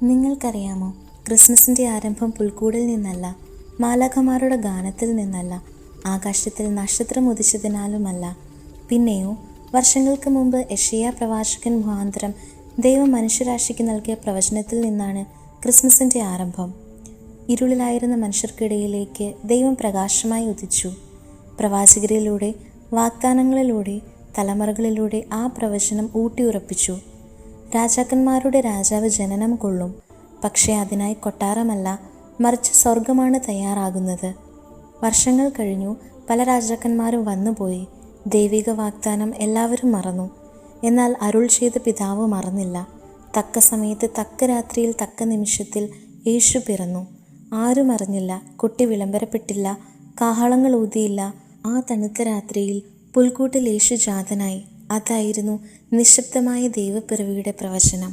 നിങ്ങൾക്കറിയാമോ, ക്രിസ്മസിൻ്റെ ആരംഭം പുൽക്കൂടിൽ നിന്നല്ല, മാലാഖമാരുടെ ഗാനത്തിൽ നിന്നല്ല, ആകാശത്തിൽ നക്ഷത്രം ഉദിച്ചതിനാലുമല്ല, പിന്നെയോ വർഷങ്ങൾക്ക് മുമ്പ് യെശയ്യാ പ്രവാചകൻ മുഖാന്തരം ദൈവം മനുഷ്യരാശിക്ക് നൽകിയ പ്രവചനത്തിൽ നിന്നാണ് ക്രിസ്മസിൻ്റെ ആരംഭം. ഇരുളിലായിരുന്ന മനുഷ്യർക്കിടയിലേക്ക് ദൈവം പ്രകാശമായി ഉദിച്ചു. പ്രവാചകരിലൂടെ, വാഗ്ദാനങ്ങളിലൂടെ, തലമുറകളിലൂടെ ആ പ്രവചനം ഊട്ടിയുറപ്പിച്ചു. രാജാക്കന്മാരുടെ രാജാവ് ജനനം കൊള്ളും, പക്ഷേ അതിനായി കൊട്ടാരമല്ല, മറിച്ച് സ്വർഗമാണ് തയ്യാറാകുന്നത്. വർഷങ്ങൾ കഴിഞ്ഞു, പല രാജാക്കന്മാരും വന്നുപോയി. ദൈവിക വാഗ്ദാനം എല്ലാവരും മറന്നു. എന്നാൽ അരുൾ ചെയ്ത പിതാവ് മറന്നില്ല. തക്ക സമയത്ത്, തക്ക രാത്രിയിൽ, തക്ക നിമിഷത്തിൽ യേശു പിറന്നു. ആരും അറിഞ്ഞില്ല, കുട്ടി വിളംബരപ്പെട്ടില്ല, കാഹളങ്ങൾ ഊതിയില്ല. ആ തണുത്ത രാത്രിയിൽ പുൽക്കൂട്ടിൽ യേശു ജാതനായി. അതായിരുന്നു നിശബ്ദമായ ദൈവപ്പിറവിയുടെ പ്രവചനം.